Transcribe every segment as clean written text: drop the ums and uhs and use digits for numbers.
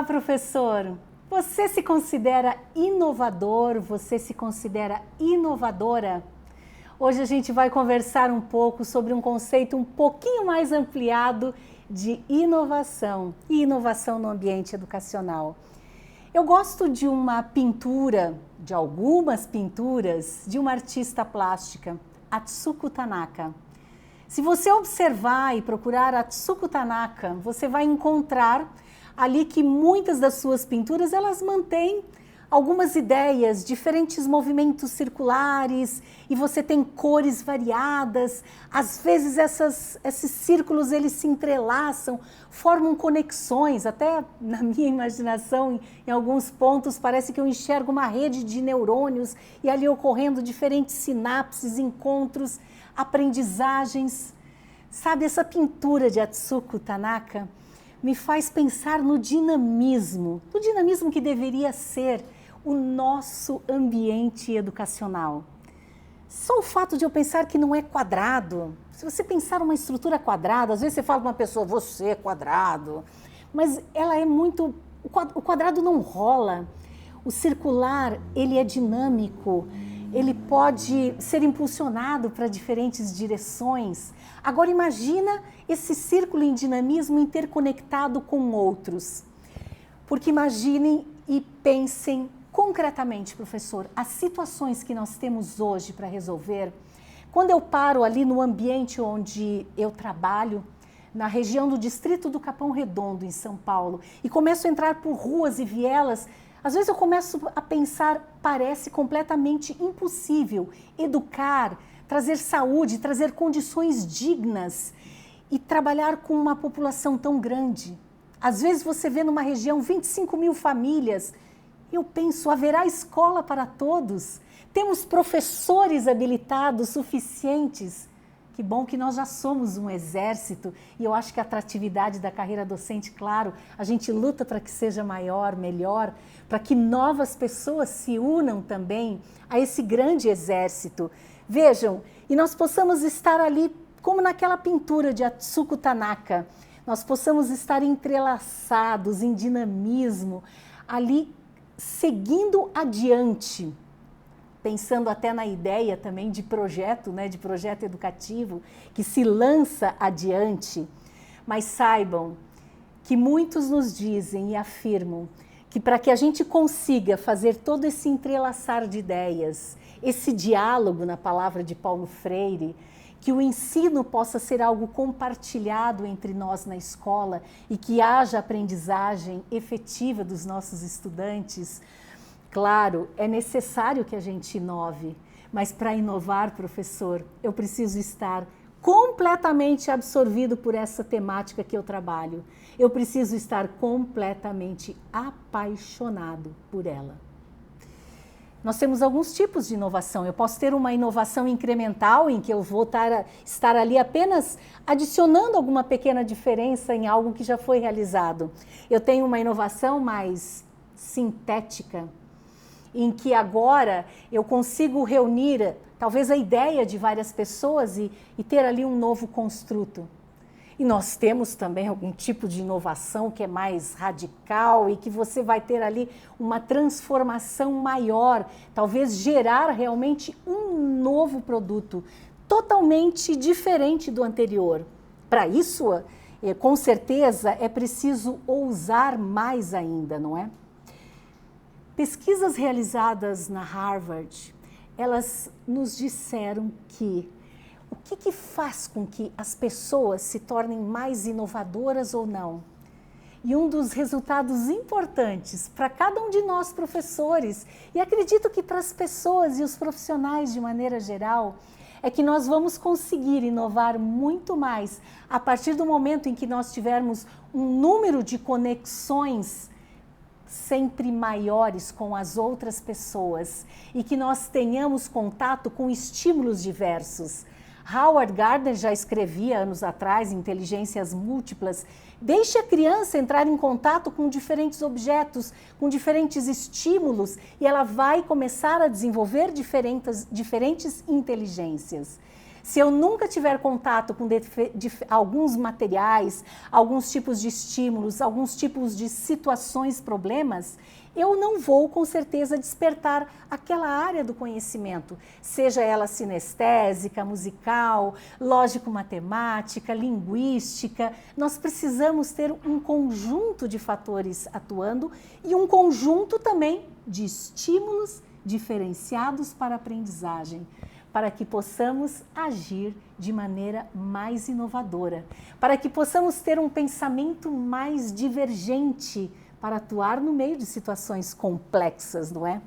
professor! Você se considera inovador? Você se considera inovadora? Hoje a gente vai conversar um pouco sobre um conceito um pouquinho mais ampliado de inovação e inovação no ambiente educacional. Eu gosto de uma pintura, de algumas pinturas, de uma artista plástica, Atsuko Tanaka. Se você observar e procurar Atsuko Tanaka, você vai encontrar ali que muitas das suas pinturas, elas mantêm algumas ideias, diferentes movimentos circulares, e você tem cores variadas. Às vezes esses círculos eles se entrelaçam, formam conexões, até na minha imaginação, em alguns pontos, parece que eu enxergo uma rede de neurônios e ali ocorrendo diferentes sinapses, encontros, aprendizagens. Sabe, essa pintura de Atsuko Tanaka me faz pensar no dinamismo que deveria ser o nosso ambiente educacional. Só o fato de eu pensar que não é quadrado, se você pensar uma estrutura quadrada, às vezes você fala para uma pessoa, você é quadrado, mas ela é muito, o quadrado não rola, o circular, ele é dinâmico, ele pode ser impulsionado para diferentes direções. Agora imagina esse círculo em dinamismo interconectado com outros. Porque imaginem e pensem concretamente, professor, as situações que nós temos hoje para resolver. Quando eu paro ali no ambiente onde eu trabalho, na região do distrito do Capão Redondo, em São Paulo, e começo a entrar por ruas e vielas, às vezes eu começo a pensar, parece completamente impossível educar, trazer saúde, trazer condições dignas e trabalhar com uma população tão grande. Às vezes você vê numa região 25 mil famílias, eu penso, haverá escola para todos? Temos professores habilitados suficientes? Que bom que nós já somos um exército e eu acho que a atratividade da carreira docente, claro, a gente luta para que seja maior, melhor, para que novas pessoas se unam também a esse grande exército. Vejam, e nós possamos estar ali, como naquela pintura de Atsuko Tanaka, nós possamos estar entrelaçados em dinamismo, ali seguindo adiante, pensando até na ideia também de projeto, né, de projeto educativo que se lança adiante. Mas saibam que muitos nos dizem e afirmam que para que a gente consiga fazer todo esse entrelaçar de ideias, esse diálogo na palavra de Paulo Freire, que o ensino possa ser algo compartilhado entre nós na escola e que haja aprendizagem efetiva dos nossos estudantes. Claro, é necessário que a gente inove, mas para inovar, professor, eu preciso estar completamente absorvido por essa temática que eu trabalho. Eu preciso estar completamente apaixonado por ela. Nós temos alguns tipos de inovação. Eu posso ter uma inovação incremental, em que eu vou estar ali apenas adicionando alguma pequena diferença em algo que já foi realizado. Eu tenho uma inovação mais sintética, em que agora eu consigo reunir talvez a ideia de várias pessoas e ter ali um novo construto. E nós temos também algum tipo de inovação que é mais radical e que você vai ter ali uma transformação maior, talvez gerar realmente um novo produto, totalmente diferente do anterior. Para isso, com certeza, é preciso ousar mais ainda, não é? Pesquisas realizadas na Harvard, elas nos disseram que o que faz com que as pessoas se tornem mais inovadoras ou não? E um dos resultados importantes para cada um de nós professores, e acredito que para as pessoas e os profissionais de maneira geral, é que nós vamos conseguir inovar muito mais a partir do momento em que nós tivermos um número de conexões sempre maiores com as outras pessoas e que nós tenhamos contato com estímulos diversos. Howard Gardner já escrevia anos atrás, Inteligências Múltiplas, deixe a criança entrar em contato com diferentes objetos, com diferentes estímulos, e ela vai começar a desenvolver diferentes inteligências. se eu nunca tiver contato com alguns materiais, alguns tipos de estímulos, alguns tipos de situações, problemas, eu não vou com certeza despertar aquela área do conhecimento, seja ela sinestésica, musical, lógico-matemática, linguística. Nós precisamos ter um conjunto de fatores atuando e um conjunto também de estímulos diferenciados para a aprendizagem, para que possamos agir de maneira mais inovadora, para que possamos ter um pensamento mais divergente para atuar no meio de situações complexas, não é?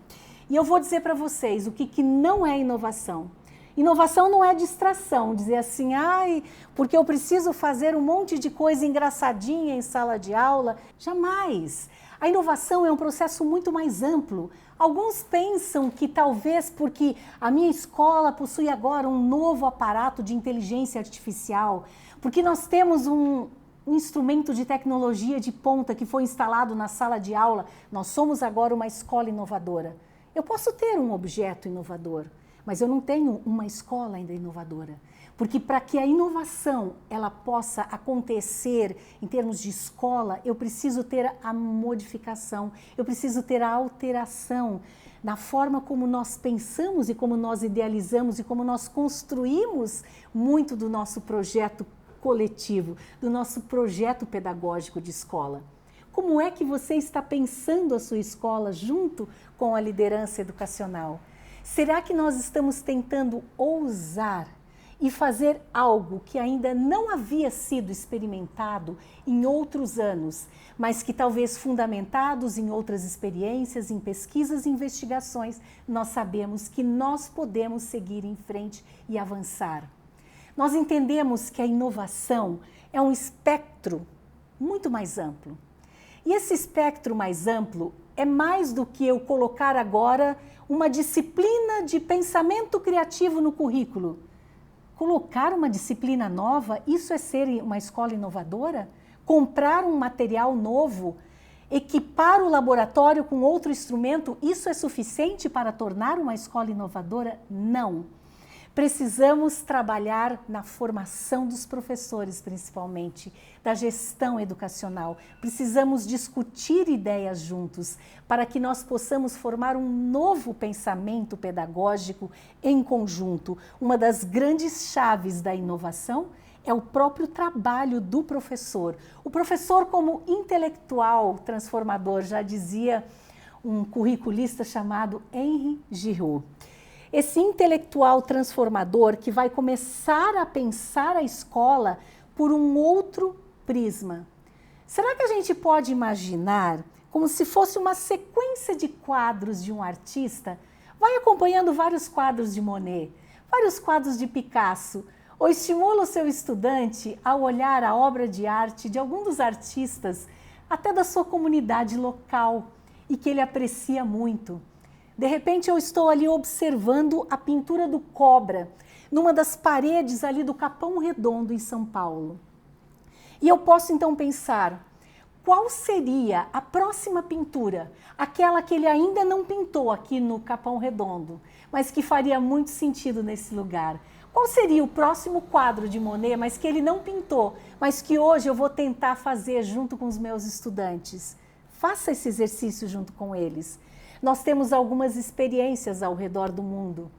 E eu vou dizer para vocês o que não é inovação. Inovação não é distração, dizer assim, ai, porque eu preciso fazer um monte de coisa engraçadinha em sala de aula. Jamais! A inovação é um processo muito mais amplo. Alguns pensam que talvez porque a minha escola possui agora um novo aparato de inteligência artificial, porque nós temos um instrumento de tecnologia de ponta que foi instalado na sala de aula, nós somos agora uma escola inovadora. Eu posso ter um objeto inovador, mas eu não tenho uma escola ainda inovadora. Porque para que a inovação ela possa acontecer em termos de escola, eu preciso ter a modificação, eu preciso ter a alteração na forma como nós pensamos e como nós idealizamos e como nós construímos muito do nosso projeto coletivo, do nosso projeto pedagógico de escola. Como é que você está pensando a sua escola junto com a liderança educacional? Será que nós estamos tentando ousar e fazer algo que ainda não havia sido experimentado em outros anos, mas que talvez fundamentados em outras experiências, em pesquisas e investigações, nós sabemos que nós podemos seguir em frente e avançar? Nós entendemos que a inovação é um espectro muito mais amplo. E esse espectro mais amplo é mais do que eu colocar agora uma disciplina de pensamento criativo no currículo. Colocar uma disciplina nova, isso é ser uma escola inovadora? Comprar um material novo, equipar o laboratório com outro instrumento, isso é suficiente para tornar uma escola inovadora? Não. Precisamos trabalhar na formação dos professores, principalmente, da gestão educacional. Precisamos discutir ideias juntos para que nós possamos formar um novo pensamento pedagógico em conjunto. Uma das grandes chaves da inovação é o próprio trabalho do professor. O professor como intelectual transformador, já dizia um curriculista chamado Henri Giraud. Esse intelectual transformador que vai começar a pensar a escola por um outro prisma. Será que a gente pode imaginar como se fosse uma sequência de quadros de um artista? Vai acompanhando vários quadros de Monet, vários quadros de Picasso, ou estimula o seu estudante a olhar a obra de arte de algum dos artistas, até da sua comunidade local, e que ele aprecia muito. De repente eu estou ali observando a pintura do Cobra, numa das paredes ali do Capão Redondo, em São Paulo. E eu posso então pensar, qual seria a próxima pintura? Aquela que ele ainda não pintou aqui no Capão Redondo, mas que faria muito sentido nesse lugar. Qual seria o próximo quadro de Monet, mas que ele não pintou, mas que hoje eu vou tentar fazer junto com os meus estudantes? Faça esse exercício junto com eles. Nós temos algumas experiências ao redor do mundo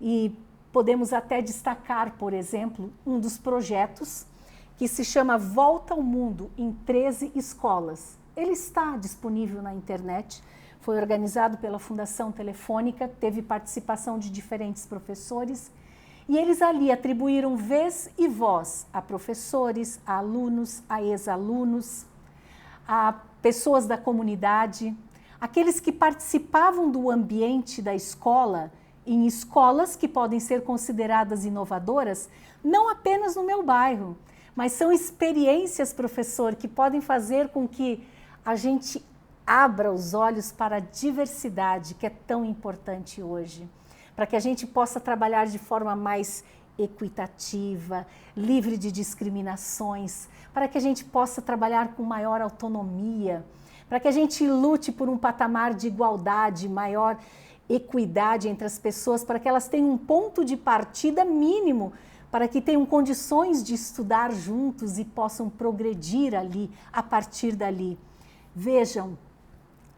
e podemos até destacar, por exemplo, um dos projetos que se chama Volta ao Mundo em 13 escolas. Ele está disponível na internet, foi organizado pela Fundação Telefônica, teve participação de diferentes professores e eles ali atribuíram vez e voz a professores, a alunos, a ex-alunos, a pessoas da comunidade, aqueles que participavam do ambiente da escola, em escolas que podem ser consideradas inovadoras, não apenas no meu bairro, mas são experiências, professor, que podem fazer com que a gente abra os olhos para a diversidade que é tão importante hoje, para que a gente possa trabalhar de forma mais equitativa, livre de discriminações, para que a gente possa trabalhar com maior autonomia, para que a gente lute por um patamar de igualdade maior equidade entre as pessoas, para que elas tenham um ponto de partida mínimo, para que tenham condições de estudar juntos e possam progredir ali, a partir dali. Vejam,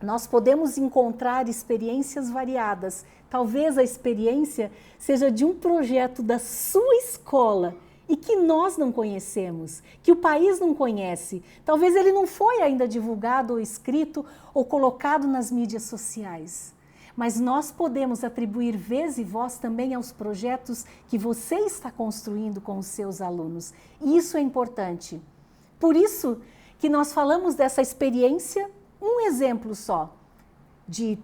nós podemos encontrar experiências variadas. Talvez a experiência seja de um projeto da sua escola e que nós não conhecemos, que o país não conhece. Talvez ele não foi ainda divulgado ou escrito ou colocado nas mídias sociais. Mas nós podemos atribuir vez e voz também aos projetos que você está construindo com os seus alunos. E isso é importante. Por isso que nós falamos dessa experiência, um exemplo só, de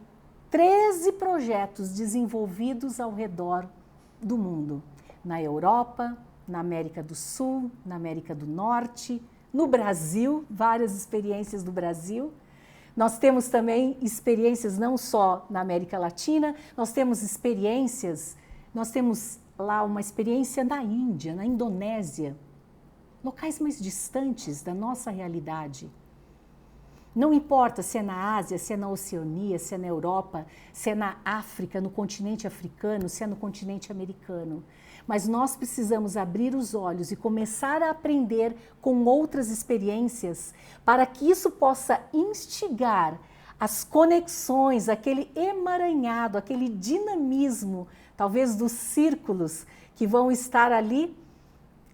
13 projetos desenvolvidos ao redor do mundo. Na Europa, na América do Sul, na América do Norte, no Brasil, várias experiências do Brasil. Nós temos também experiências não só na América Latina, nós temos lá uma experiência na Índia, na Indonésia, locais mais distantes da nossa realidade. Não importa se é na Ásia, se é na Oceania, se é na Europa, se é na África, no continente africano, se é no continente americano. Mas nós precisamos abrir os olhos e começar a aprender com outras experiências para que isso possa instigar as conexões, aquele emaranhado, aquele dinamismo, talvez dos círculos que vão estar ali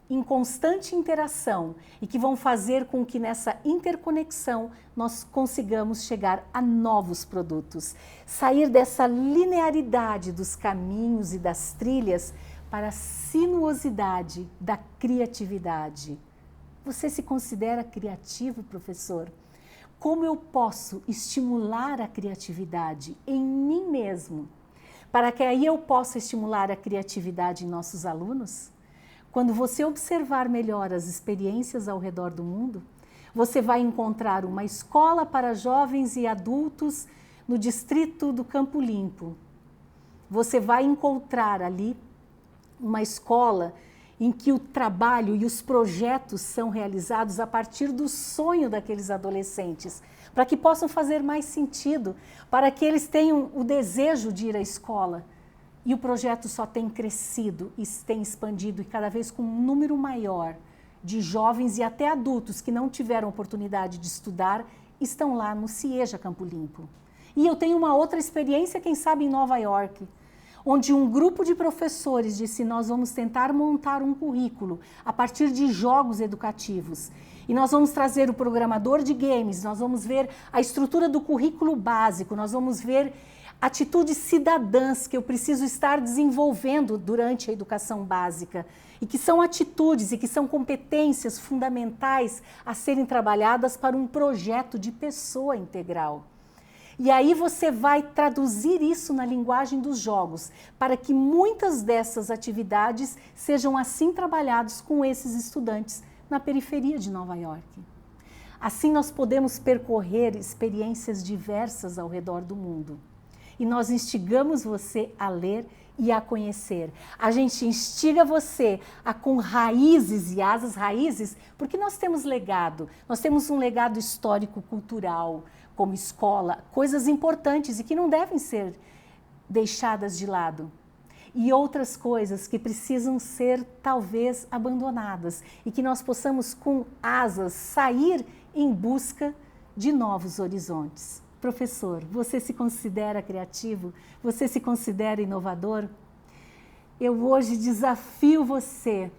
em constante interação e que vão fazer com que nessa interconexão nós consigamos chegar a novos produtos, sair dessa linearidade dos caminhos e das trilhas para a sinuosidade da criatividade. Você se considera criativo, professor? Como eu posso estimular a criatividade em mim mesmo, para que aí eu possa estimular a criatividade em nossos alunos? Quando você observar melhor as experiências ao redor do mundo, você vai encontrar uma escola para jovens e adultos no distrito do Campo Limpo. Você vai encontrar ali uma escola em que o trabalho e os projetos são realizados a partir do sonho daqueles adolescentes, para que possam fazer mais sentido, para que eles tenham o desejo de ir à escola. E o projeto só tem crescido e tem expandido, e cada vez com um número maior de jovens e até adultos que não tiveram oportunidade de estudar, estão lá no CIEJA Campo Limpo. E eu tenho uma outra experiência, quem sabe em Nova York, onde um grupo de professores disse: nós vamos tentar montar um currículo a partir de jogos educativos. E nós vamos trazer o programador de games, nós vamos ver a estrutura do currículo básico, nós vamos ver atitudes cidadãs que eu preciso estar desenvolvendo durante a educação básica e que são atitudes e que são competências fundamentais a serem trabalhadas para um projeto de pessoa integral. E aí você vai traduzir isso na linguagem dos jogos, para que muitas dessas atividades sejam assim trabalhadas com esses estudantes na periferia de Nova York. Assim nós podemos percorrer experiências diversas ao redor do mundo. E nós instigamos você a ler e a conhecer. A gente instiga você a com raízes e asas raízes, porque nós temos legado. Nós temos um legado histórico, cultural, como escola, coisas importantes e que não devem ser deixadas de lado. E outras coisas que precisam ser, talvez, abandonadas e que nós possamos, com asas, sair em busca de novos horizontes. Professor, você se considera criativo? Você se considera inovador? Eu hoje desafio você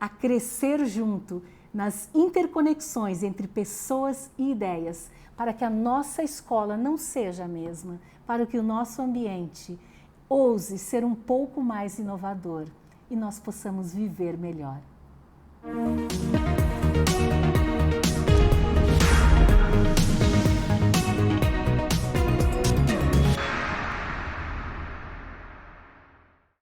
a crescer junto nas interconexões entre pessoas e ideias, para que a nossa escola não seja a mesma, para que o nosso ambiente ouse ser um pouco mais inovador e nós possamos viver melhor.